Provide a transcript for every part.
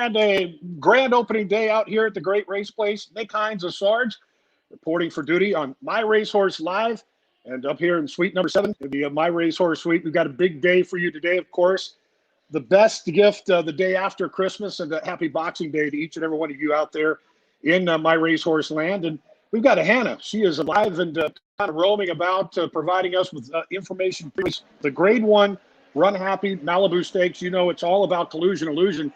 and a grand opening day out here at the Great Race Place. Nick Hines of Sarge reporting for duty on My Racehorse Live. And up here in suite number 7, the My Racehorse suite, we've got a big day for you today, of course. The best gift the day after Christmas, and a happy Boxing Day to each and every one of you out there in My Racehorse land. And we've got a Hannah. She is alive and kind of roaming about, providing us with information. The Grade 1 Run Happy Malibu Stakes. You know, it's all about Collusion Illusion.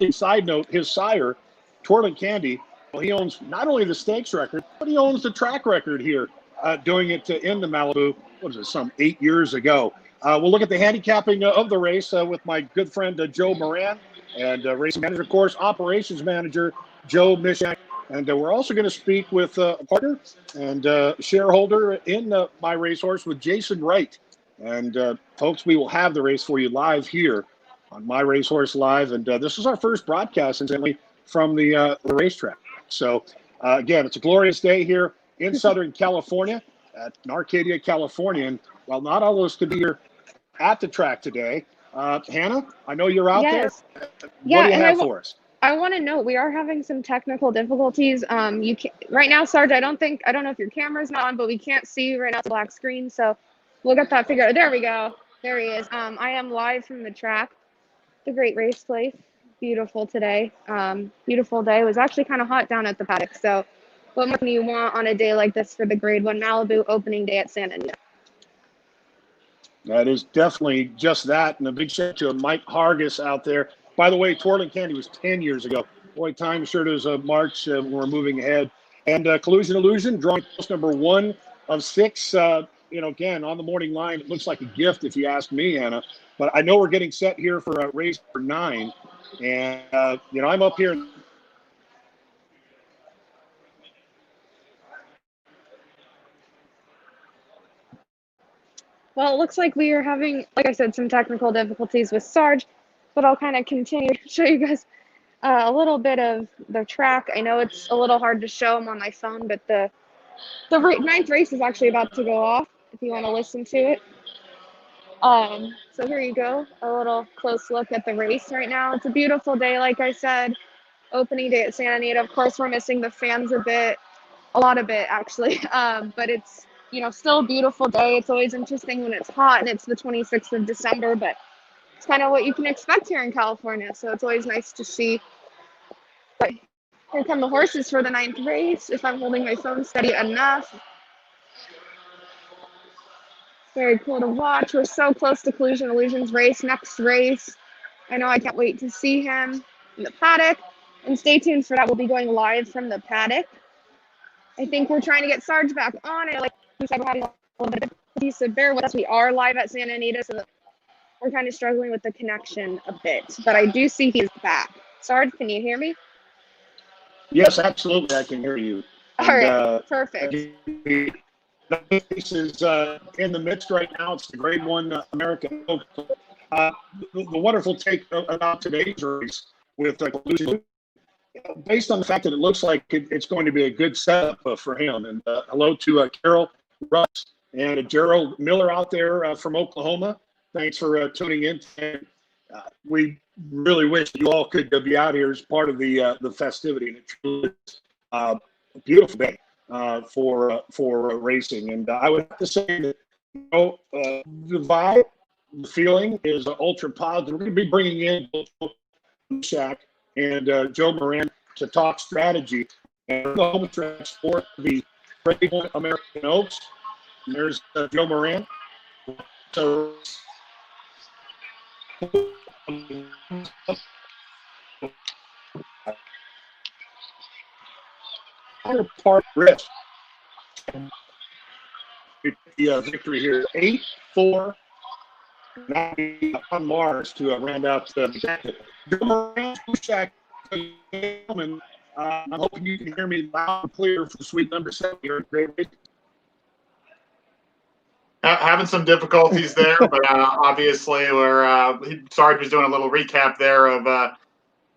Side note, his sire, Twirling Candy, well, he owns not only the stakes record, but he owns the track record here, doing it in the Malibu, what is it, some 8 years ago. We'll look at the handicapping of the race with my good friend Joe Moran, and race manager, of course, operations manager Joe Mishak. And we're also going to speak with a partner and shareholder in My Racehorse with Jason Wright. And folks, we will have the race for you live here on My Racehorse Live. And this is our first broadcast, incidentally, from the racetrack. So, again, it's a glorious day here in Southern California, in Arcadia, California. And while not all of us could be here at the track today, Hannah, I know you're out there. Yeah, what do you have for us? I want to note we are having some technical difficulties. You can, right now, Sarge, I don't know if your camera's not on, but we can't see you right now. It's a black screen, so we'll get that figured out. There we go. There he is. I am live from the track, the Great Race Place. Beautiful today. Beautiful day. It was actually kind of hot down at the Paddock. So what more can you want on a day like this for the Grade 1 Malibu opening day at Santa Anita? That is definitely just that. And a big shout out to Mike Hargis out there. By the way, Twirling Candy was 10 years ago. Boy, time sure does march when we're moving ahead. And Collusion Illusion, drawing post number 1 of 6. Again, on the morning line, it looks like a gift if you ask me, Anna. But I know we're getting set here for race number 9. And, I'm up here. Well, it looks like we are having, like I said, some technical difficulties with Sarge, but I'll kind of continue to show you guys a little bit of the track. I know it's a little hard to show them on my phone, but the 9th race is actually about to go off if you want to listen to it. So here you go, a little close look at the race right now. It's a beautiful day, like I said, opening day at Santa Anita. Of course, we're missing the fans a lot of it actually, but it's, still a beautiful day. It's always interesting when it's hot and it's the 26th of December, but it's kind of what you can expect here in California. So it's always nice to see. But here come the horses for the 9th race, if I'm holding my phone steady enough. Very cool to watch. We're so close to Collusion Illusion's next race. I know I can't wait to see him in the Paddock. And stay tuned for that. We'll be going live from the Paddock. I think we're trying to get Sarge back on. Like we said, we're having a little bit of difficulty, so bear with us. We are live at Santa Anita, so we're kind of struggling with the connection a bit. But I do see he's back. Sarge, can you hear me? Yes, absolutely. I can hear you. All right, perfect. This is in the midst right now. It's the Grade 1 American. The wonderful take about today's race with Collusion, based on the fact that it looks like it's going to be a good setup for him. And hello to Carol Russ and Gerald Miller out there from Oklahoma. Thanks for tuning in. We really wish you all could be out here as part of the festivity. And it truly is a beautiful day for racing. And I would have to say that the vibe, the feeling is ultra positive. We're going to be bringing in Shaq and Joe Moran to talk strategy and the home stretch for the Grade 1 American Oaks. And there's Joe Moran. So part risk. The victory here, 8-4 on Mars to round out the and I'm hoping you can hear me loud and clear for suite number 7 here at Great Race. Having some difficulties there, but obviously Sarge was doing a little recap there of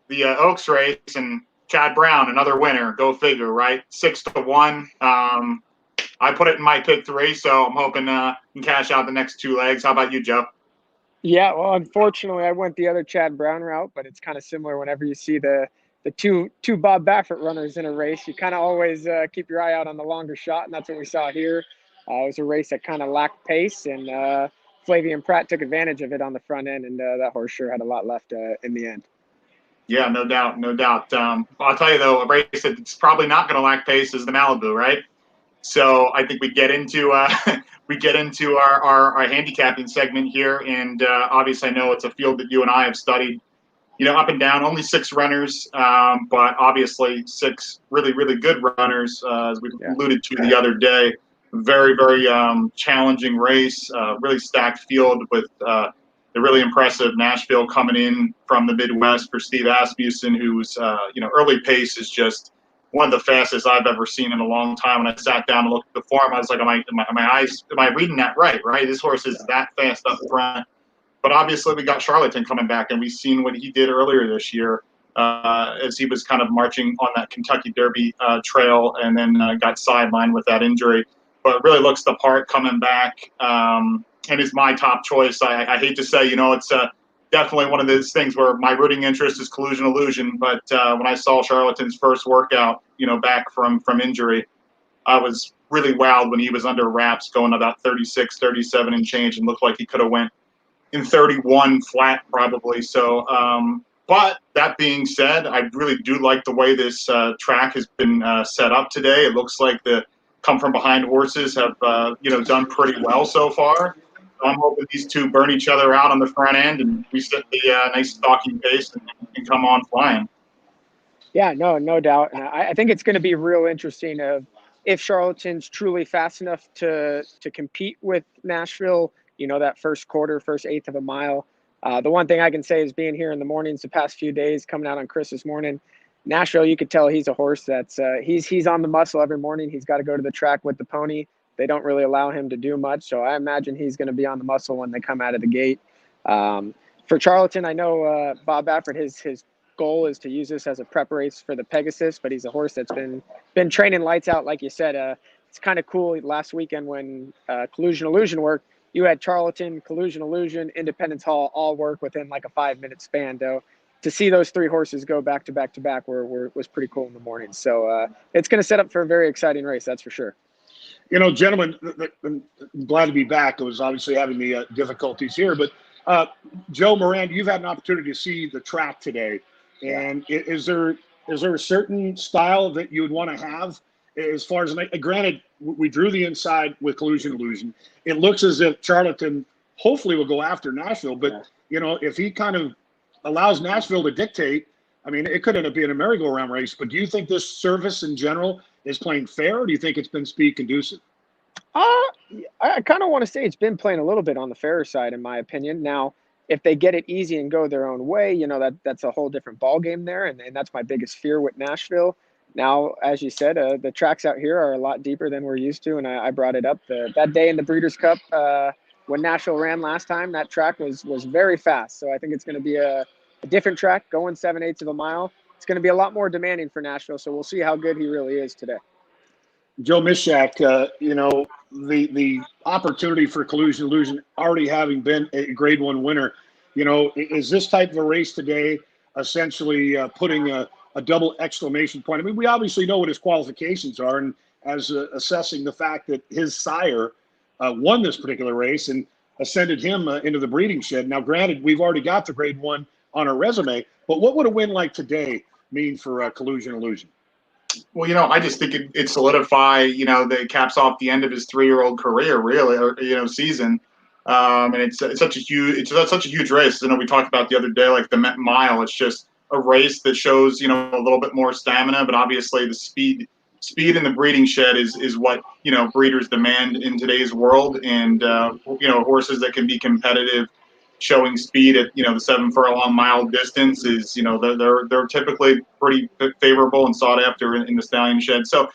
the Oaks race, and Chad Brown, another winner. Go figure, right? 6-1. I put it in my pick 3, so I'm hoping you can cash out the next 2 legs. How about you, Joe? Yeah, well, unfortunately, I went the other Chad Brown route, but it's kind of similar. Whenever you see the two Bob Baffert runners in a race, you kind of always keep your eye out on the longer shot, and that's what we saw here. It was a race that kind of lacked pace, and Flavian Pratt took advantage of it on the front end, and that horse sure had a lot left in the end. Yeah, no doubt, no doubt. I'll tell you though, a race that's probably not going to lack pace is the Malibu, right? So I think we get into our handicapping segment here, and obviously I know it's a field that you and I have studied, up and down. Only 6 runners, but obviously 6 really, really good runners, as we alluded to the other day. Very, very challenging race, really stacked field with the really impressive Nashville coming in from the Midwest for Steve Asmussen, who's, early pace is just one of the fastest I've ever seen in a long time. When I sat down and looked at the form, I was like, am I reading that right? Right? This horse is that fast up front. But obviously, we got Charlatan coming back, and we've seen what he did earlier this year as he was kind of marching on that Kentucky Derby trail and then got sidelined with that injury. But really looks the part coming back and is my top choice. I hate to say, it's definitely one of those things where my rooting interest is Collusion Illusion. But when I saw Charlatan's first workout, back from injury, I was really wowed when he was under wraps going about 36, 37 and change and looked like he could have went in 31 flat probably. So, but that being said, I really do like the way this track has been set up today. It looks like the come from behind horses have, done pretty well so far. I'm hoping these two burn each other out on the front end and we set the nice stalking pace and come on flying. Yeah, no doubt. I think it's going to be real interesting if Charlatan's truly fast enough to compete with Nashville, that first quarter, first eighth of a mile. The one thing I can say is being here in the mornings the past few days, coming out on Christmas morning, Nashville, you could tell he's a horse that's he's on the muscle every morning. He's got to go to the track with the pony. They don't really allow him to do much, so I imagine he's going to be on the muscle when they come out of the gate. For Charlatan, I know Bob Baffert, his goal is to use this as a prep race for the Pegasus, but he's a horse that's been training lights out, like you said. It's kind of cool. Last weekend when Collusion Illusion worked, you had Charlatan, Collusion Illusion, Independence Hall all work within like a 5-minute span, though. To see those 3 horses go back to back to back was pretty cool in the morning. So it's going to set up for a very exciting race, that's for sure. Gentlemen, I'm glad to be back. I was obviously having the difficulties here, but Joe Moran, you've had an opportunity to see the track today, and is there a certain style that you would want to have as far as, granted, we drew the inside with Collusion Illusion. It looks as if Charlatan hopefully will go after Nashville, but if he kind of allows Nashville to dictate, I mean, it could end up being a merry-go-round race. But do you think this service in general is playing fair, or do you think it's been speed conducive? I kind of want to say it's been playing a little bit on the fairer side, in my opinion. Now, if they get it easy and go their own way, that's a whole different ball game there, and that's my biggest fear with Nashville. Now, as you said, the tracks out here are a lot deeper than we're used to, and I brought it up. That day in the Breeders' Cup, when Nashville ran last time, that track was very fast. So I think it's going to be a different track, going 7/8 of a mile. It's going to be a lot more demanding for Nashville, so we'll see how good he really is today. Joe Mishak, the opportunity for Collusion Illusion already having been a Grade 1 winner, is this type of a race today essentially putting a double exclamation point? I mean, we obviously know what his qualifications are, and as assessing the fact that his sire won this particular race and ascended him into the breeding shed. Now, granted, we've already got the Grade 1 on our resume, but what would a win like today mean for Collusion Illusion? Well, I just think it solidify, that caps off the end of his 3-year-old career, really, or season. And it's such a huge race. We talked about the other day, like the mile. It's just a race that shows, a little bit more stamina, but obviously the speed in the breeding shed is what, breeders demand in today's world. And, horses that can be competitive, showing speed at the 7 furlong mile distance is they're typically pretty favorable and sought after in the stallion shed. So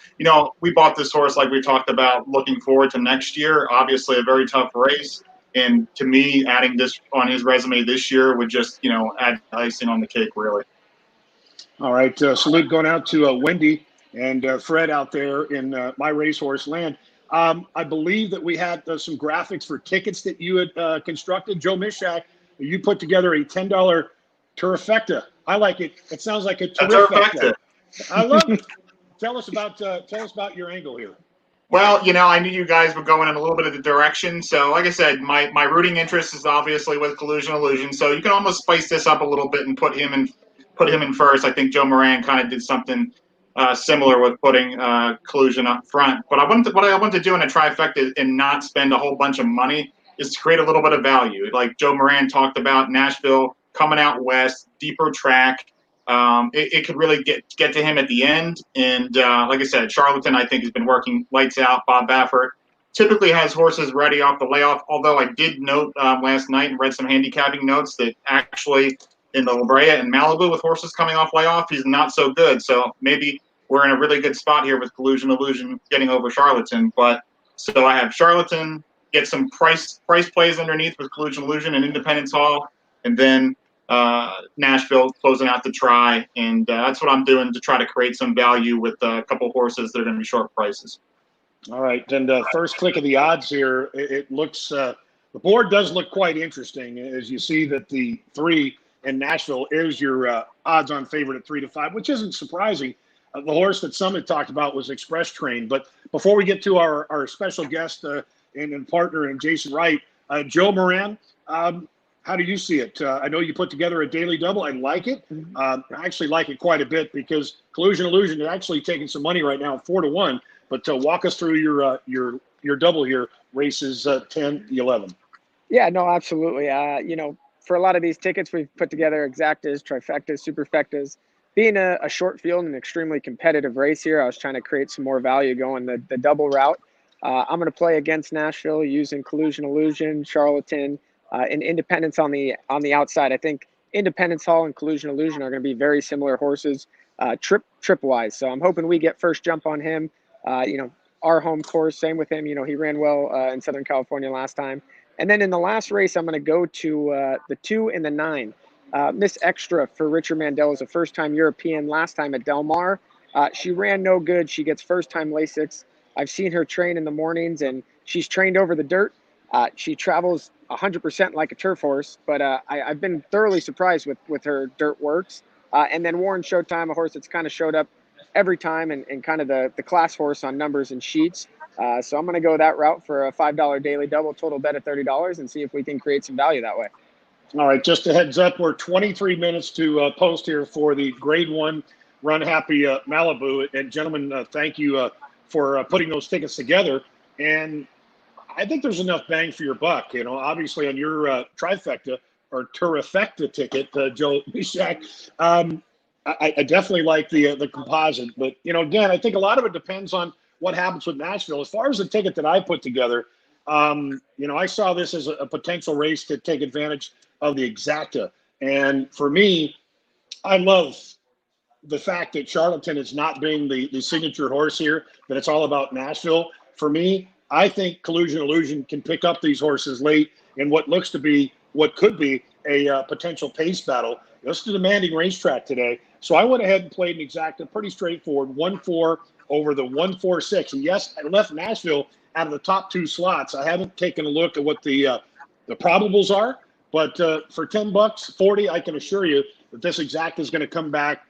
we bought this horse, like we talked about, looking forward to next year. Obviously a very tough race, and to me, adding this on his resume this year would just add icing on the cake, really. All right, salute going out to Wendy and Fred out there in my racehorse land. I believe that we had some graphics for tickets that you had constructed. Joe Mishak, you put together a $10 Turfecta. I like it. It sounds like a Turfecta. I love it. Tell us about your angle here. Well, I knew you guys were going in a little bit of the direction. So, like I said, my rooting interest is obviously with Collusion Illusion. So you can almost spice this up a little bit and put him in first. I think Joe Moran kind of did something similar with putting Collusion up front. But what I want to do in a trifecta and not spend a whole bunch of money is to create a little bit of value. Like Joe Moran talked about, Nashville coming out west, deeper track. It could really get to him at the end. And like I said, Charlatan, I think, has been working lights out. Bob Baffert typically has horses ready off the layoff, although I did note last night and read some handicapping notes that actually in the La Brea and Malibu with horses coming off layoff, he's not so good. So maybe we're in a really good spot here with Collusion Illusion getting over Charlatan. But so I have Charlatan, get some price plays underneath with Collusion Illusion and Independence Hall, and then Nashville closing out the try, and that's what I'm doing to try to create some value with a couple horses that are going to be short prices. All right, and first click of the odds here. It looks the board does look quite interesting as you see that the 3 in Nashville is your odds-on favorite at 3 to 5, which isn't surprising. The horse that some had talked about was Express Train. But before we get to our special guest and partner and Jason Wright, Joe Moran. How do you see it? I know you put together a daily double. I like it. I actually like it quite a bit because Collusion Illusion is actually taking some money right now, 4 to 1. But walk us through your double here, races 10, 11. Yeah, no, absolutely. For a lot of these tickets, we've put together exactas, trifectas, superfectas. Being a short field and an extremely competitive race here, I was trying to create some more value going the double route. I'm going to play against Nashville using Collusion Illusion, Charlatan, and Independence on the outside. I think Independence Hall and Collusion Illusion are going to be very similar horses, trip wise. So I'm hoping we get first jump on him. Our home course, same with him. He ran well in Southern California last time. And then in the last race, I'm going to go to the 2 and the 9. Miss Extra for Richard Mandel is a first-time European. Last time at Del Mar, she ran no good. She gets first-time Lasix. I've seen her train in the mornings, and she's trained over the dirt. She travels 100% like a turf horse, but I've been thoroughly surprised with her dirt works. And then Warren Showtime, a horse that's kind of showed up every time and kind of the class horse on numbers and sheets. So I'm going to go that route for a $5 daily double, total bet of $30, and see if we can create some value that way. All right, just a heads up, we're 23 minutes to post here for the Grade 1 Run Happy Malibu. And gentlemen, thank you for putting those tickets together. And I think there's enough bang for your buck. Obviously on your trifecta or turfecta ticket, Joe Mishak, I definitely like the composite. But, again, I think a lot of it depends on what happens with Nashville. As far as the ticket that I put together, I saw this as a potential race to take advantage of the exacta. And for me, I love the fact that Charlatan is not being the signature horse here, that it's all about Nashville. For me, I think Collusion Illusion can pick up these horses late in what could be a potential pace battle. This is a demanding racetrack today. So I went ahead and played an exacta, pretty straightforward, 1-4 over the 1-4-6. And yes, I left Nashville out of the top 2 slots. I haven't taken a look at what the probables are, but for $10, 40, I can assure you that this exacta is going to come back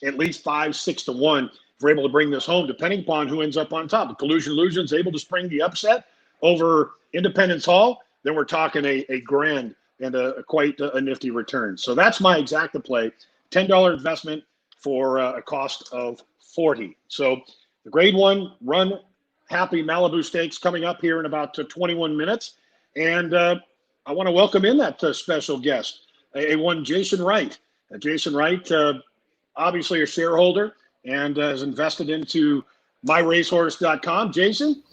at least 5-6 to 1 if we're able to bring this home, depending upon who ends up on top. If Collusion Illusion is able to spring the upset over Independence Hall, then we're talking a grand and quite a nifty return. So that's my exacta play, $10 investment for a cost of 40. So the Grade 1 Run Happy Malibu Stakes coming up here in about 21 minutes. And I want to welcome in that special guest, one Jason Wright. Jason Wright, obviously a shareholder and has invested into myracehorse.com. Jason,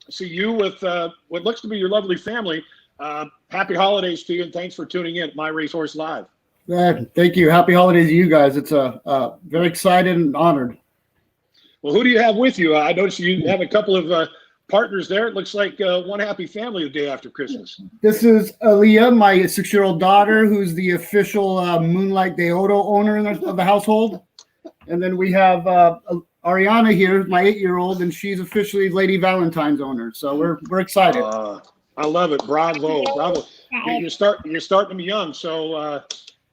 see you with what looks to be your lovely family. Happy holidays to you, and thanks for tuning in at My Racehorse Live. Thank you. Happy holidays to you guys. It's very excited and honored. Well, who do you have with you? I noticed you have a couple of partners there. It looks like one happy family the day after Christmas. This is Aaliyah, my 6-year-old daughter, who's the official Moonlight Deodo owner of the household. And then we have Ariana here, my 8-year-old, and she's officially Lady Valentine's owner. So we're excited. I love it. Bravo. you're starting them young. So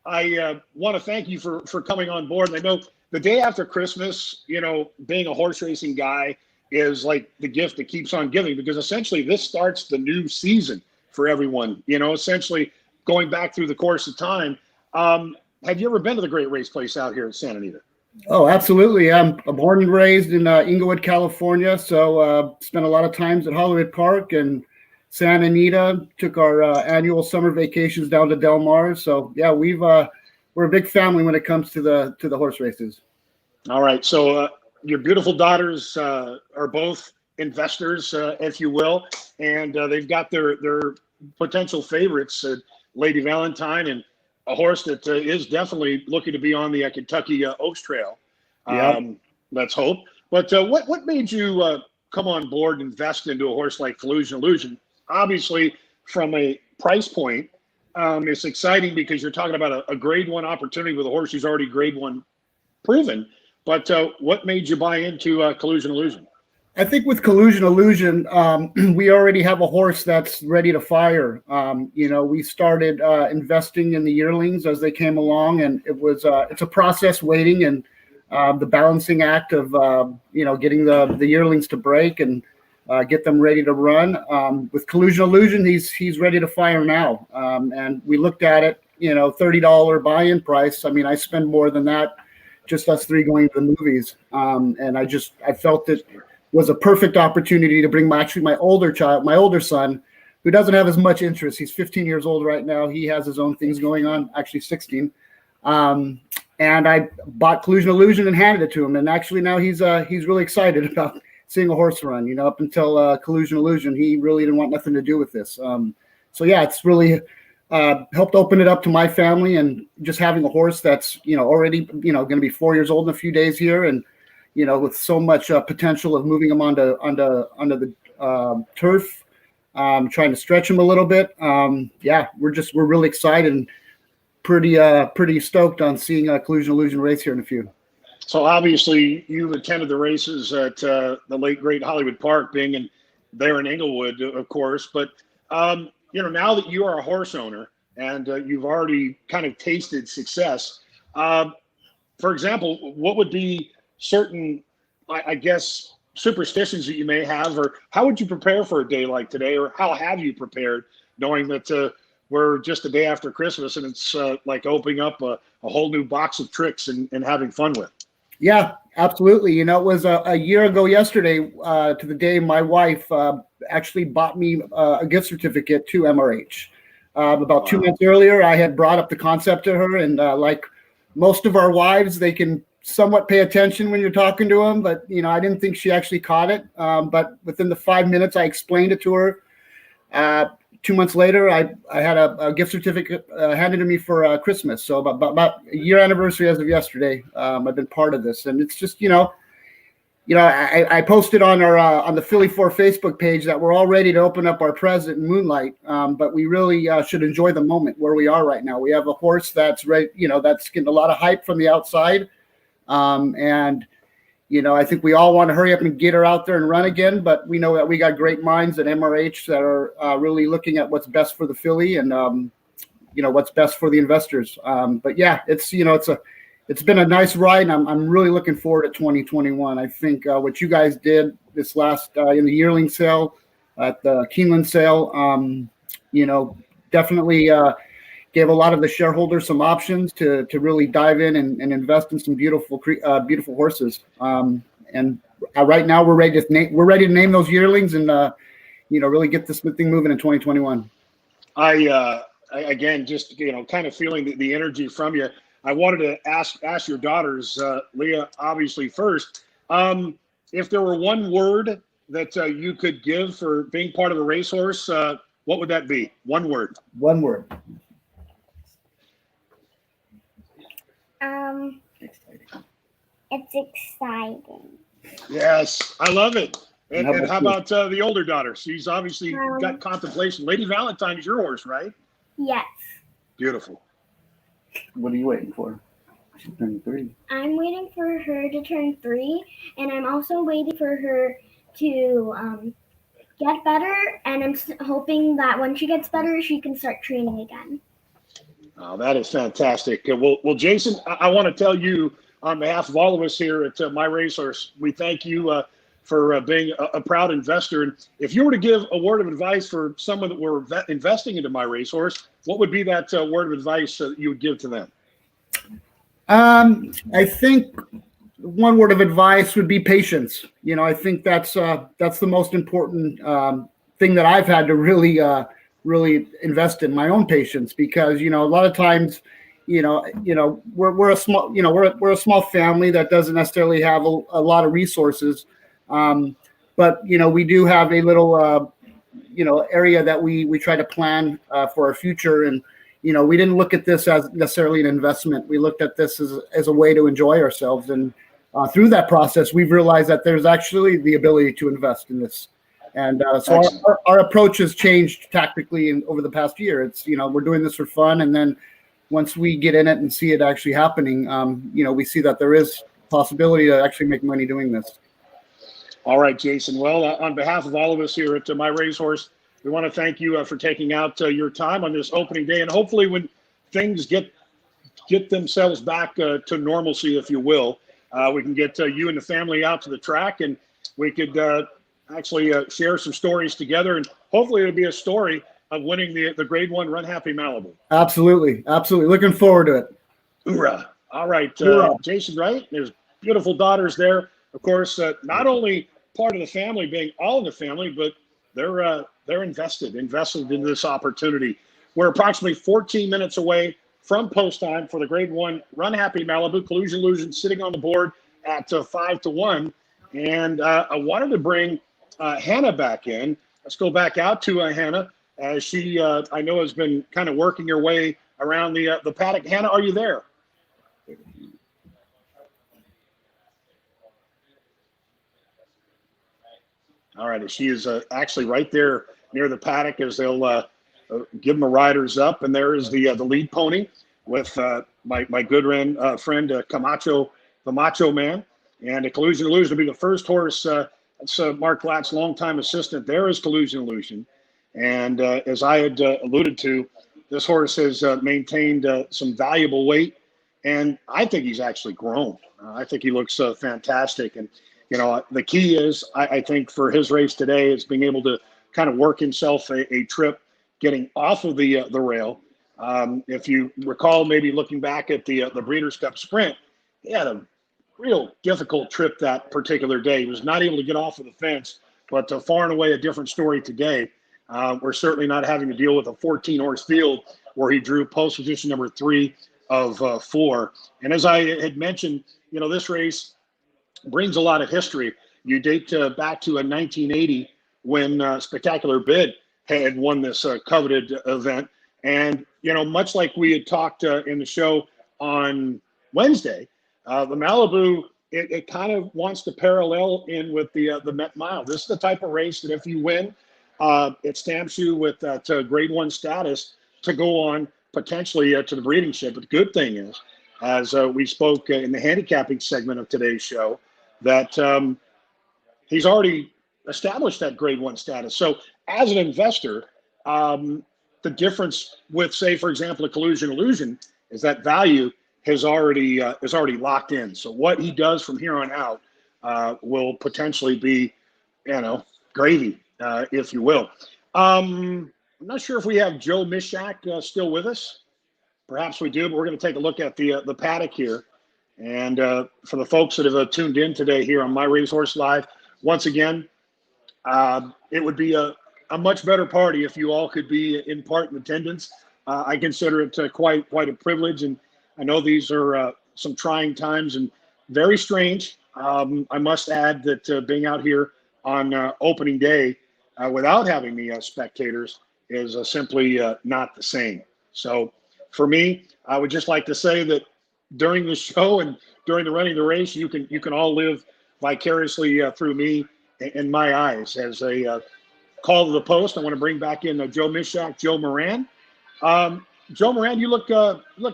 I want to thank you for coming on board. And I know the day after Christmas, being a horse racing guy is like the gift that keeps on giving, because essentially this starts the new season for everyone, essentially going back through the course of time. Have you ever been to the Great Race Place out here in Santa Anita? Oh, absolutely. I'm born and raised in Inglewood, California. So spent a lot of times at Hollywood Park and Santa Anita. Took our annual summer vacations down to Del Mar. So yeah, we're a big family when it comes to the horse races. All right. So your beautiful daughters are both investors, if you will, and they've got their potential favorites, Lady Valentine, and a horse that is definitely looking to be on the Kentucky Oaks Trail. Let's hope. But what made you come on board and invest into a horse like Collusion Illusion? Obviously, from a price point, it's exciting because you're talking about a grade one opportunity with a horse who's already grade one proven. But what made you buy into Collusion Illusion? I think with Collusion Illusion, we already have a horse that's ready to fire. We started investing in the yearlings as they came along, and it's a process waiting and the balancing act of getting the yearlings to break and get them ready to run. With Collusion Illusion, he's ready to fire now, and we looked at it, $30 buy-in price. I mean, I spend more than that, just us three going to the movies, and I felt it was a perfect opportunity to bring my older son, who doesn't have as much interest. He's 15 years old right now. He has his own things going on, actually 16. And I bought Collusion Illusion and handed it to him. And actually now he's really excited about seeing a horse run. Up until Collusion Illusion, he really didn't want nothing to do with this. So yeah, it's really helped open it up to my family, and just having a horse that's, already, going to be 4 years old in a few days here. And, with so much potential of moving him onto the turf, trying to stretch him a little bit. We're really excited and pretty stoked on seeing Collusion Illusion race here in a few. So obviously you've attended the races at the late great Hollywood Park, being there in Inglewood, of course. But now that you are a horse owner and you've already kind of tasted success, for example, what would be certain, I guess, superstitions that you may have, or how would you prepare for a day like today, or how have you prepared, knowing that we're just a day after Christmas and it's like opening up a whole new box of tricks and having fun with? Yeah, absolutely. It was a year ago yesterday to the day my wife actually bought me a gift certificate to MRH. About 2 months earlier, I had brought up the concept to her, and like most of our wives, they can somewhat pay attention when you're talking to them, but I didn't think she actually caught it. But within the 5 minutes, I explained it to her. 2 months later, I had a gift certificate handed to me for Christmas. So about a year anniversary as of yesterday, I've been part of this, and it's just I posted on the Philly 4 Facebook page that we're all ready to open up our present in Moonlight, but we really should enjoy the moment where we are right now. We have a horse that's ready, that's getting a lot of hype from the outside. And I think we all want to hurry up and get her out there and run again, but we know that we got great minds at MRH that are really looking at what's best for the filly and, what's best for the investors. But yeah, it's been a nice ride, and I'm really looking forward to 2021. I think what you guys did this last in the yearling sale at the Keeneland sale, definitely gave a lot of the shareholders some options to really dive in and invest in some beautiful horses. And right now we're ready to name those yearlings and really get this thing moving in 2021. I again, just kind of feeling the energy from you. I wanted to ask your daughters, Leah, obviously first, if there were one word that you could give for being part of a racehorse, what would that be? One word. One word. It's exciting. Yes, I love it. And how about the older daughter? She's obviously got contemplation. Lady Valentine is your horse, right? Yes. Beautiful. What are you waiting for? She's turning 3. I'm waiting for her to turn 3, and I'm also waiting for her to get better, and I'm hoping that when she gets better, she can start training again. Oh, that is fantastic. Well, Jason, I want to tell you on behalf of all of us here at My Racehorse, we thank you for being a proud investor. And if you were to give a word of advice for someone that were investing into My Racehorse, what would be that word of advice that you would give to them? I think one word of advice would be patience. You know, I think that's the most important thing that I've had to really invest in, my own patience, because a lot of times, we're a small we're a small family that doesn't necessarily have a lot of resources, but we do have a little area that we try to plan for our future. And we didn't look at this as necessarily an investment. We looked at this as a way to enjoy ourselves. And through that process, we've realized that there's actually the ability to invest in this. And so our approach has changed tactically over the past year. It's, we're doing this for fun. And then once we get in it and see it actually happening, we see that there is possibility to actually make money doing this. All right, Jason. Well, on behalf of all of us here at My Racehorse, we want to thank you for taking out your time on this opening day. And hopefully when things get themselves back to normalcy, if you will, we can get you and the family out to the track, and we could actually share some stories together. And hopefully it'll be a story of winning the Grade 1 Run Happy Malibu. Absolutely. Looking forward to it. Hoorah. All right, Hoorah. Jason Wright, there's beautiful daughters there. Of course, not only part of the family, being all in the family, but they're invested in this opportunity. We're approximately 14 minutes away from post time for the Grade 1 Run Happy Malibu. Collusion Illusion sitting on the board at 5-1. And I wanted to bring Hannah back in. Let's go back out to Hannah, as she, I know, has been kind of working her way around the paddock. Hannah, are you there? All right, she is actually right there near the paddock as they'll give them a riders up. And there is the lead pony with my good friend Camacho, the Macho Man. And Collusion Illusion will be the first horse. That's Mark Glatt's longtime assistant. There is Collusion Illusion. And as I had alluded to, this horse has maintained some valuable weight. And I think he's actually grown. I think he looks fantastic. And the key is, I think, for his race today is being able to kind of work himself a trip, getting off of the rail. If you recall, maybe looking back at the Breeders' Cup Sprint, he had a real difficult trip that particular day. He was not able to get off of the fence, but far and away a different story today. We're certainly not having to deal with a 14-horse field where he drew post position number 3 of 4. And as I had mentioned, this race brings a lot of history. You date back to 1980 when Spectacular Bid had won this coveted event. And, much like we had talked in the show on Wednesday, the Malibu, it kind of wants to parallel in with the Met Mile. This is the type of race that if you win, it stamps you with that Grade 1 status to go on potentially to the breeding ship. But the good thing is, as we spoke in the handicapping segment of today's show, that he's already established that Grade 1 status. So as an investor, the difference with, say, for example, a Collusion Illusion is that value is already locked in. So what he does from here on out will potentially be, gravy, if you will. I'm not sure if we have Joe Mishak still with us. Perhaps we do, but we're going to take a look at the paddock here. And for the folks that have tuned in today here on My Racehorse Live, once again, it would be a much better party if you all could be in part in attendance. I consider it quite a privilege, and I know these are some trying times and very strange. I must add that being out here on opening day without having the spectators is simply not the same. So for me, I would just like to say that during the show and during the running of the race, you can all live vicariously through me in my eyes. As a call to the post, I want to bring back in Joe Mishak, Joe Moran. Joe Moran, you look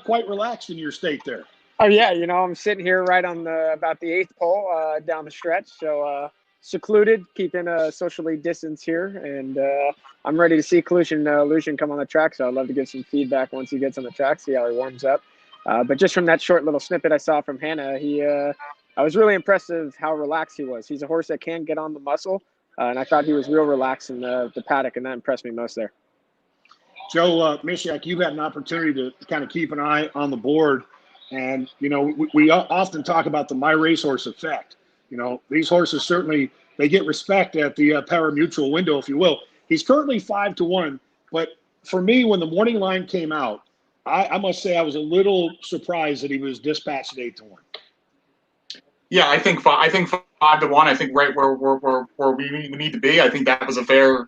quite relaxed in your state there. Oh yeah, I'm sitting here right on about the 8th pole down the stretch. So secluded, keeping a socially distance here, and I'm ready to see Collusion Illusion come on the track. So I'd love to give some feedback once he gets on the track, see how he warms up. But just from that short little snippet I saw from Hannah, I was really impressed with how relaxed he was. He's a horse that can get on the muscle, and I thought he was real relaxed in the paddock, and that impressed me most there. Joe Mishak, you've had an opportunity to kind of keep an eye on the board. And, you know, we often talk about the My Racehorse effect. You know, these horses certainly, they get respect at the pari-mutuel window, if you will. He's currently 5-1, but for me, when the morning line came out, I must say I was a little surprised that he was dispatched at 8-1. Yeah, I think 5-1. I think right where we need to be. I think that was a fair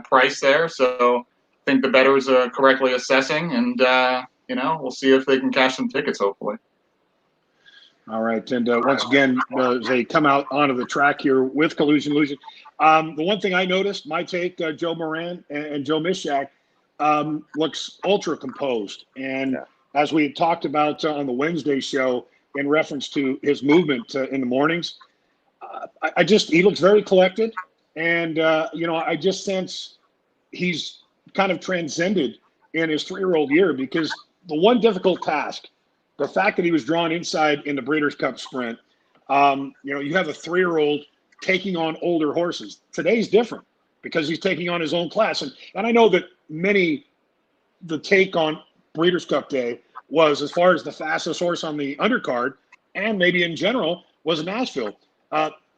price there. So I think the bettors are correctly assessing, and you know, we'll see if they can cash some tickets, hopefully. All right, and once again, as they come out onto the track here with Collusion Illusion, the one thing I noticed, my take, Joe Moran and Joe Mishak, looks ultra composed. And as we had talked about on the Wednesday show in reference to his movement in the mornings, he looks very collected. And, you know, I just sense he's kind of transcended in his 3-year-old year, because the one difficult task, the fact that he was drawn inside in the Breeders' Cup Sprint, you know, you have a 3-year-old taking on older horses. Today's different because he's taking on his own class. And I know that the take on Breeders' Cup Day was, as far as the fastest horse on the undercard, and maybe in general, was Nashville.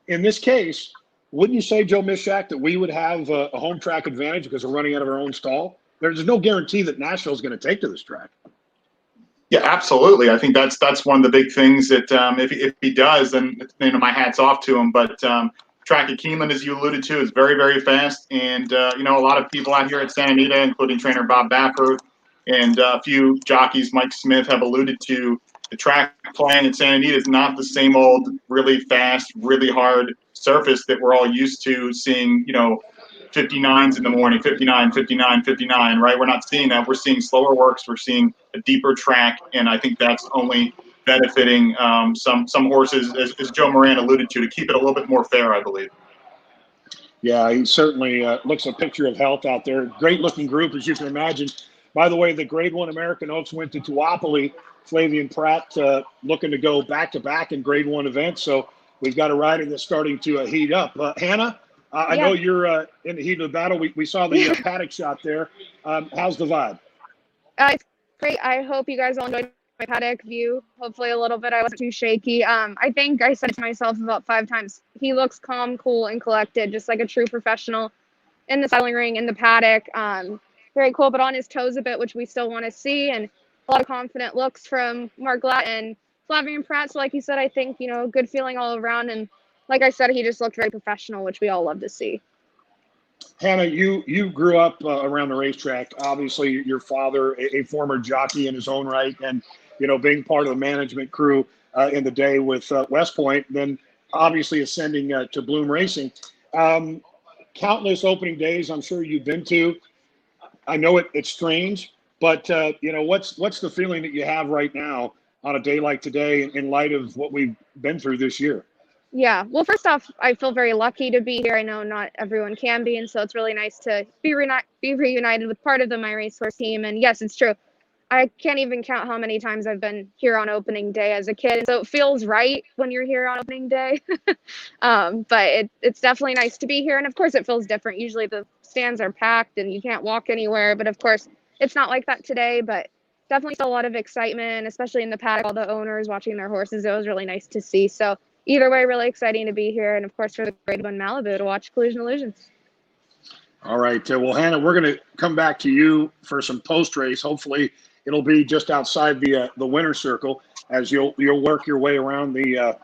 In this case, wouldn't you say, Joe Mishak, that we would have a home track advantage because we're running out of our own stall? There's no guarantee that Nashville is going to take to this track. Yeah, absolutely. I think that's one of the big things that if he does, then, you know, my hat's off to him. But track at Keeneland, as you alluded to, is very, very fast. And, you know, a lot of people out here at Santa Anita, including trainer Bob Baffert and a few jockeys, Mike Smith, have alluded to the track playing at Santa Anita is not the same old really fast, really hard surface that we're all used to seeing, you know, 59s in the morning, 59, 59, 59, right? We're not seeing that. We're seeing slower works. We're seeing a deeper track, and I think that's only benefiting some horses, as Joe Moran alluded to keep it a little bit more fair, I believe. Yeah, he certainly looks a picture of health out there. Great-looking group, as you can imagine. By the way, the Grade 1 American Oaks went to Tuapoli. Flavian Pratt looking to go back-to-back in Grade 1 events, so we've got a rider that's starting to heat up. Hannah? I know you're in the heat of the battle. We saw the Paddock shot there. How's the vibe? It's great. I hope you guys all enjoyed my Paddock view. Hopefully a little bit. I wasn't too shaky. I think I said it to myself about 5 times. He looks calm, cool, and collected, just like a true professional in the saddling ring, in the paddock. Very cool, but on his toes a bit, which we still want to see. And a lot of confident looks from Mark Glatt and Flavian Pratt. So like you said, I think, you know, good feeling all around. And like I said, he just looked very professional, which we all love to see. Hannah, you grew up around the racetrack. Obviously, your father, a former jockey in his own right, and, you know, being part of the management crew in the day with West Point, then obviously ascending to Bloom Racing. Countless opening days I'm sure you've been to. I know it's strange, but, you know, what's the feeling that you have right now on a day like today in light of what we've been through this year? Yeah. Well, first off, I feel very lucky to be here. I know not everyone can be, and so it's really nice to be reunited with part of the My Racehorse team. And yes, it's true. I can't even count how many times I've been here on opening day as a kid. So it feels right when you're here on opening day. But it's definitely nice to be here. And of course, it feels different. Usually the stands are packed and you can't walk anywhere. But of course, it's not like that today. But definitely still a lot of excitement, especially in the paddock, all the owners watching their horses. It was really nice to see. So either way, really exciting to be here. And of course, for the Grade 1 Malibu to watch Collusion Illusion. All right. Well, Hannah, we're going to come back to you for some post-race. Hopefully, it'll be just outside the winner's circle as you'll work your way around the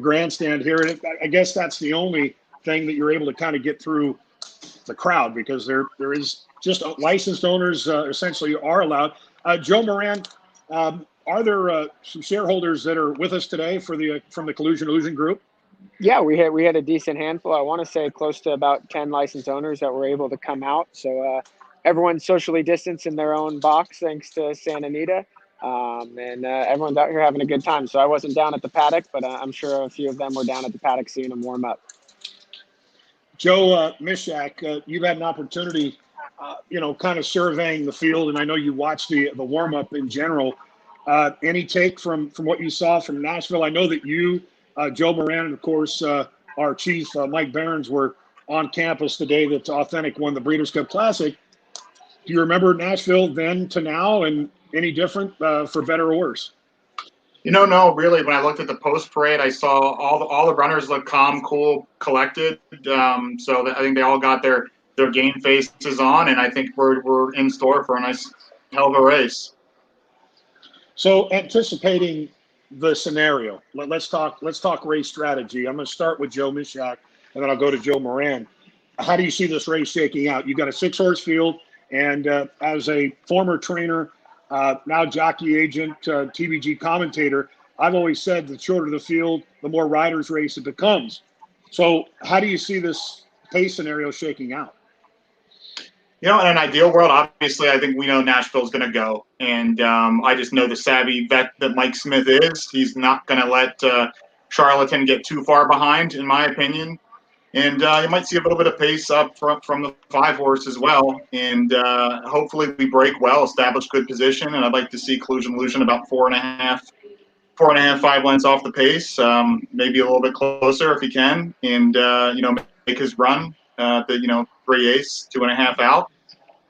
grandstand here. And I guess that's the only thing that you're able to kind of get through the crowd, because there is just licensed owners essentially are allowed. Joe Moran, are there some shareholders that are with us today from the Collusion Illusion group? Yeah, we had a decent handful. I want to say close to about 10 licensed owners that were able to come out. So everyone's socially distanced in their own box, thanks to Santa Anita. And everyone's out here having a good time. So I wasn't down at the paddock, but I'm sure a few of them were down at the paddock seeing them warm up. Joe Mishak, you've had an opportunity, kind of surveying the field, and I know you watched the warm up in general. Any take from what you saw from Nashville? I know that you, Joe Moran, and of course our chief Mike Behrens were on campus the day that Authentic won the Breeders' Cup Classic. Do you remember Nashville then to now, and any different for better or worse? No, really. When I looked at the post parade, I saw all the runners look calm, cool, collected. So I think they all got their game faces on, and I think we're in store for a nice hell of a race. So anticipating the scenario, let's talk race strategy. I'm going to start with Joe Mishak, and then I'll go to Joe Moran. How do you see this race shaking out? You've got a 6-horse field, and as a former trainer, now jockey agent, TVG commentator, I've always said the shorter the field, the more riders race it becomes. So how do you see this pace scenario shaking out? In an ideal world, obviously, I think we know Nashville's going to go. And I just know the savvy vet that Mike Smith is. He's not going to let Charlatan get too far behind, in my opinion. And you might see a little bit of pace up from the 5-horse as well. And hopefully we break well, establish good position. And I'd like to see Collusion Illusion about 4.5, 5 lengths off the pace, maybe a little bit closer if he can. And, make his run, 3/8, 2.5 out.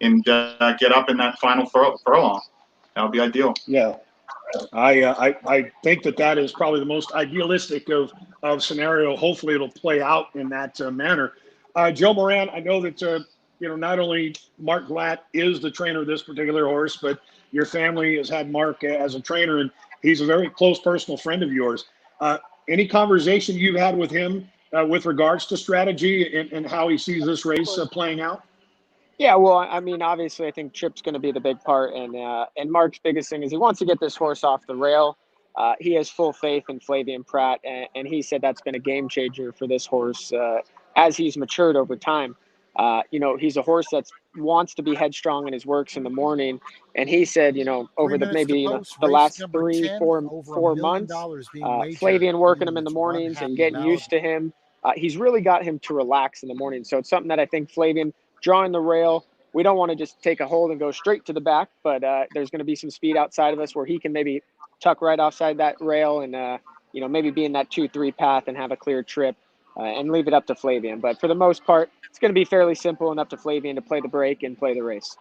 And get up in that final furlong. That would be ideal. Yeah, I think that is probably the most idealistic of scenario. Hopefully, it'll play out in that manner. Joe Moran, I know that not only Mark Glatt is the trainer of this particular horse, but your family has had Mark as a trainer, and he's a very close personal friend of yours. Any conversation you've had with him with regards to strategy and how he sees this race playing out? Yeah, well, I mean, obviously, I think Chip's going to be the big part, and Mark's biggest thing is he wants to get this horse off the rail. He has full faith in Flavien Prat, and he said that's been a game changer for this horse as he's matured over time. He's a horse that wants to be headstrong in his works in the morning, and he said, over the last 4 months, Flavien working him in the mornings and getting used to him, he's really got him to relax in the morning. So it's something that I think Flavien, drawing the rail, we don't want to just take a hold and go straight to the back, but there's going to be some speed outside of us where he can maybe tuck right offside that rail and, maybe be in that 2-3 path and have a clear trip and leave it up to Flavien. But for the most part, it's going to be fairly simple and up to Flavien to play the break and play the race.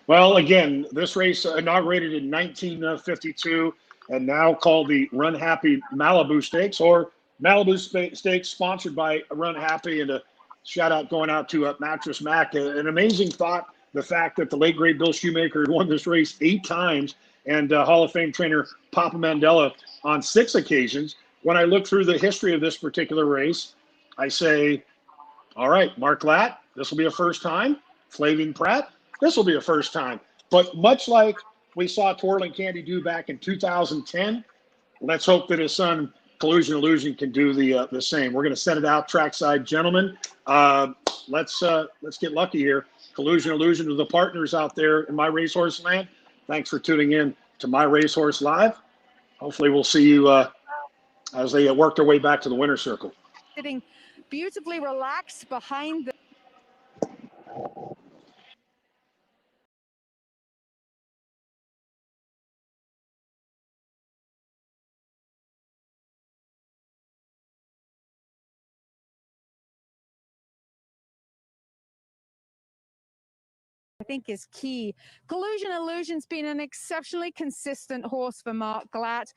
Well, again, this race inaugurated in 1952 and now called the Run Happy Malibu Stakes, or Malibu Stakes, sponsored by Run Happy, and a shout out going out to Mattress Mac. An amazing thought, the fact that the late great Bill Shoemaker won this race 8 times, and Hall of Fame trainer Papa Mandela on 6 occasions. When I look through the history of this particular race, I say, all right, Mark Glatt, this will be a first time. Flavien Prat, this will be a first time. But much like we saw Twirling Candy do back in 2010, let's hope that his son Collusion Illusion can do the same. We're going to send it out trackside, gentlemen. Let's get lucky here. Collusion Illusion to the partners out there in My Racehorse Land. Thanks for tuning in to My Racehorse Live. Hopefully we'll see you as they work their way back to the winner's circle. Sitting beautifully relaxed behind the think is key. Collusion Illusion's been an exceptionally consistent horse for Mark Glatt.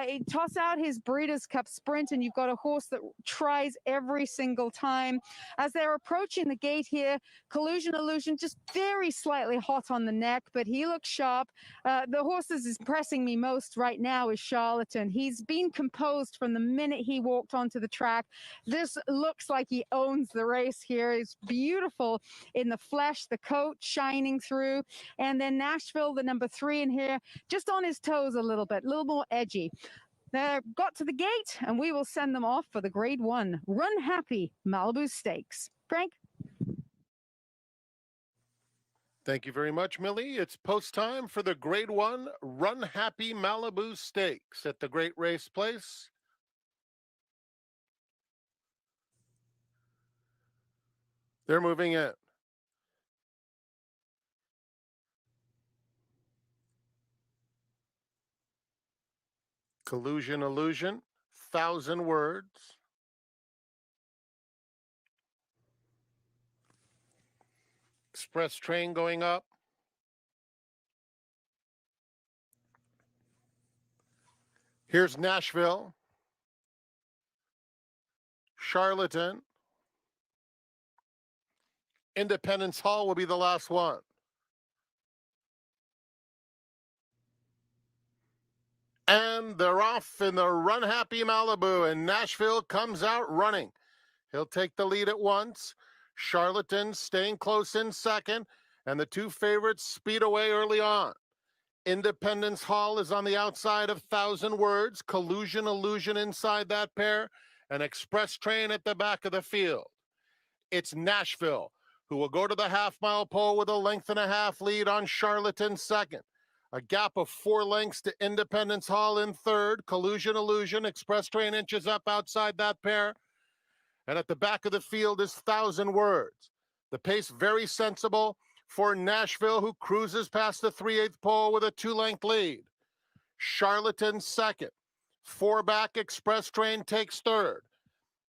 He toss out his Breeders' Cup Sprint, and you've got a horse that tries every single time. As they're approaching the gate here, Collusion Illusion just very slightly hot on the neck, but he looks sharp. The horse that is impressing me most right now is Charlatan. He's been composed from the minute he walked onto the track. This looks like he owns the race here. It's beautiful in the flesh, the coat shining through. And then Nashville, the number 3 in here, just on his toes a little bit, a little more edgy. They got to the gate, and we will send them off for the Grade 1 Run Happy Malibu Stakes. Frank? Thank you very much, Millie. It's post time for the Grade 1 Run Happy Malibu Stakes at the Great Race Place. They're moving in. Collusion Illusion, 1,000 words. Express train going up. Here's Nashville. Charlatan. Independence Hall will be the last one. And they're off in the Run Happy Malibu, and Nashville comes out running. He'll take the lead at once. Charlatan staying close in second, and the two favorites speed away early on. Independence Hall is on the outside of 1,000 words. Collusion Illusion inside that pair, and Express Train at the back of the field. It's Nashville, who will go to the half-mile pole with a 1.5 length lead on Charlatan second. A gap of 4 lengths to Independence Hall in third. Collusion Illusion, Express Train inches up outside that pair. And at the back of the field is 1,000 words. The pace very sensible for Nashville, who cruises past the 3/8 pole with a 2-length lead. Charlatan second. 4 back, Express Train takes third.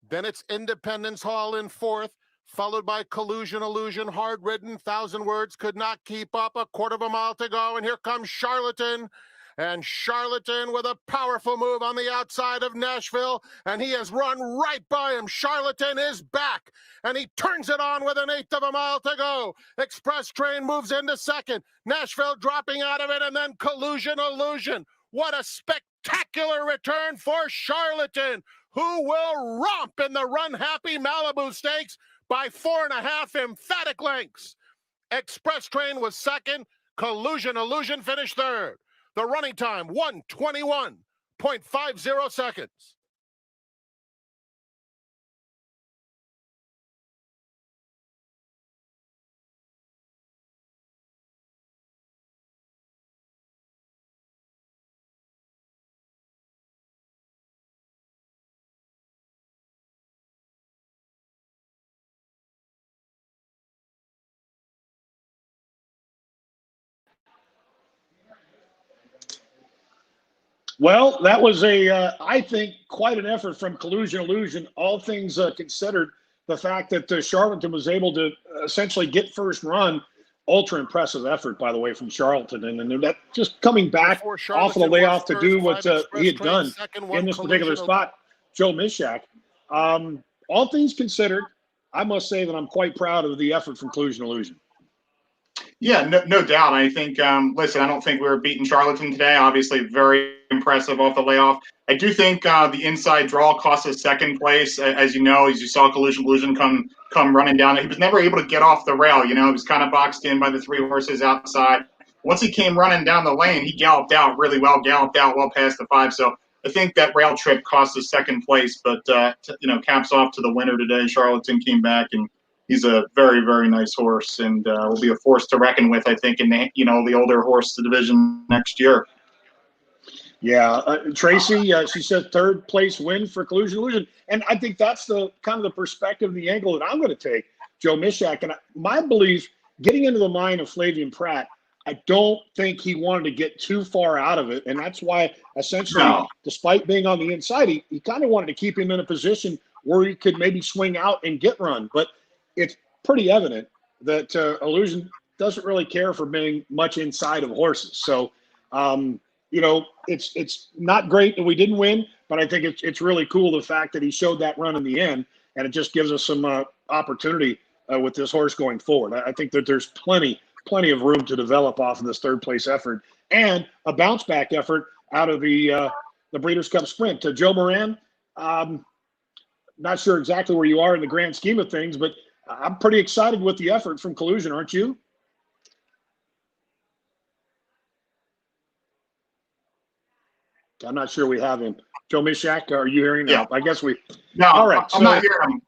Then it's Independence Hall in fourth, followed by Collusion Illusion, hard-ridden, 1,000 words, could not keep up, 1/4 mile to go, and here comes Charlatan. And Charlatan with a powerful move on the outside of Nashville, and he has run right by him. Charlatan is back, and he turns it on with 1/8 mile to go. Express Train moves into second. Nashville dropping out of it, and then Collusion Illusion. What a spectacular return for Charlatan, who will romp in the Run Happy Malibu Stakes by 4.5 emphatic lengths. Express Train was second. Collusion Illusion finished third. The running time, 1:21.50 seconds. Well, that was I think, quite an effort from Collusion Illusion, all things considered. The fact that Charlatan was able to essentially get first run, ultra impressive effort, by the way, from Charlatan. And that just coming back off of the layoff to do what he had done in this particular spot, Joe Mishak. All things considered, I must say that I'm quite proud of the effort from Collusion Illusion. Yeah, no doubt. I think, listen, I don't think we were beating Charlatan today. Obviously, very impressive off the layoff. I do think the inside draw cost us second place. As you know, as you saw Collusion Illusion come running down. He was never able to get off the rail. You know, he was kind of boxed in by the 3 horses outside. Once he came running down the lane, he galloped out really well, galloped out well past the 5. So I think that rail trip cost us second place. But, caps off to the winner today. Charlatan came back, and he's a very, very nice horse, and will be a force to reckon with, I think, in the older horse division next year. Yeah, Tracy, she said third place win for Collusion Illusion, and I think that's the kind of the perspective, the angle that I'm going to take, Joe Mishak. And my belief, getting into the mind of Flavien Prat, I don't think he wanted to get too far out of it, and that's why essentially, despite being on the inside, he kind of wanted to keep him in a position where he could maybe swing out and get run, but it's pretty evident that Illusion doesn't really care for being much inside of horses. So, it's not great that we didn't win, but I think it's really cool the fact that he showed that run in the end, and it just gives us some opportunity with this horse going forward. I think that there's plenty of room to develop off of this third place effort and a bounce back effort out of the Breeders' Cup Sprint. To Joe Moran, not sure exactly where you are in the grand scheme of things, but I'm pretty excited with the effort from Collusion, aren't you? I'm not sure we have him. Joe Mishak, are you hearing? Yeah. I guess we. No, all right. I'm not hearing him.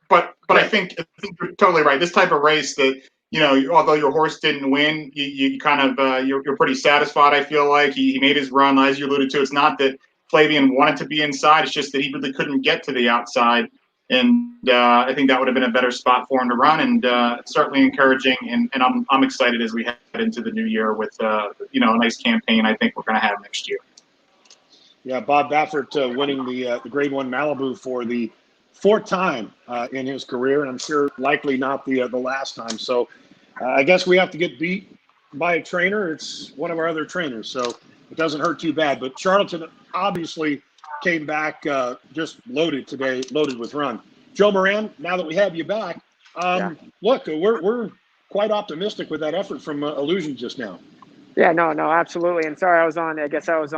But I think you're totally right. This type of race that, although your horse didn't win, you kind of you're pretty satisfied. I feel like he made his run, as you alluded to. It's not that Flavien wanted to be inside; it's just that he really couldn't get to the outside. And I think that would have been a better spot for him to run, and certainly encouraging. And I'm excited as we head into the new year with a nice campaign I think we're going to have next year. Yeah, Bob Baffert winning the Grade 1 Malibu for the 4th time in his career, and I'm sure likely not the last time. So I guess we have to get beat by a trainer. It's one of our other trainers, so it doesn't hurt too bad. But Charlton obviously came back just loaded today, loaded with run. Joe Moran, now that we have you back, look, we're quite optimistic with that effort from Illusion just now. Yeah, no, absolutely. And sorry, I was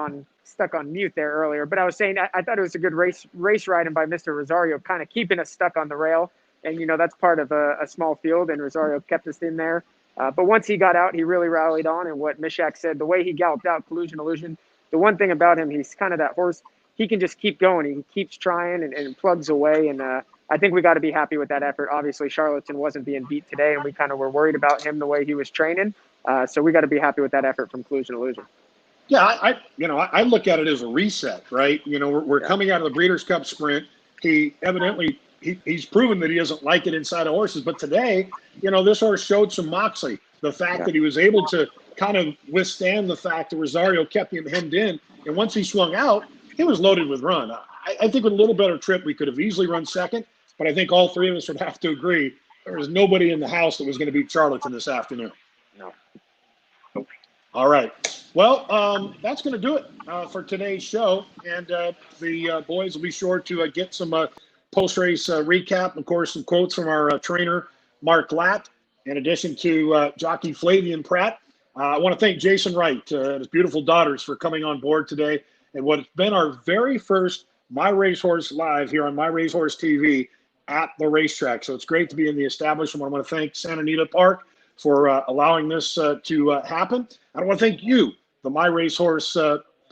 stuck on mute there earlier, but I was saying I thought it was a good race riding by Mr. Rosario, kind of keeping us stuck on the rail. And, that's part of a small field, and Rosario kept us in there. But once he got out, he really rallied on. And what Mishak said, the way he galloped out Collusion Illusion, the one thing about him, he's kind of that horse. He can just keep going. He keeps trying and plugs away. And I think we got to be happy with that effort. Obviously, Charlatan wasn't being beat today, and we kind of were worried about him the way he was training. So we got to be happy with that effort from Collusion Illusion. Yeah, I look at it as a reset, right? We're coming out of the Breeders' Cup Sprint. He evidently he's proven that he doesn't like it inside of horses. But today, this horse showed some moxie. The fact that he was able to kind of withstand the fact that Rosario kept him hemmed in, and once he swung out, he was loaded with run. I think with a little better trip, we could have easily run second. But I think all three of us would have to agree there was nobody in the house that was going to beat Charlatan this afternoon. No. All right. Well, that's going to do it for today's show. And the boys will be sure to get some post-race recap, of course, some quotes from our trainer, Mark Latt, in addition to jockey Flavian Pratt. I want to thank Jason Wright and his beautiful daughters for coming on board today. And what has been our very first My Racehorse Live here on My Racehorse TV at the racetrack. So it's great to be in the establishment. I want to thank Santa Anita Park for allowing this to happen. I want to thank you, the My Racehorse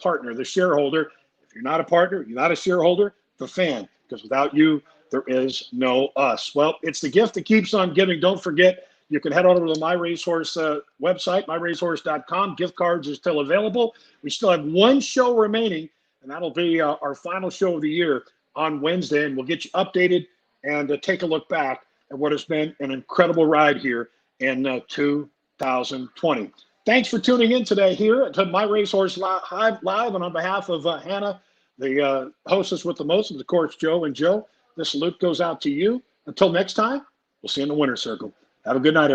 partner, the shareholder. If you're not a partner, you're not a shareholder, the fan, because without you, there is no us. Well, it's the gift that keeps on giving. Don't forget, you can head over to the My Racehorse website, myracehorse.com. Gift cards are still available. We still have one show remaining, and that'll be our final show of the year on Wednesday, and we'll get you updated and take a look back at what has been an incredible ride here in 2020. Thanks for tuning in today here to My Racehorse Live, and on behalf of Hannah, the hostess with the most, and of course Joe and Joe, this salute goes out to you. Until next time, we'll see you in the winner's circle. Have a good night, everyone.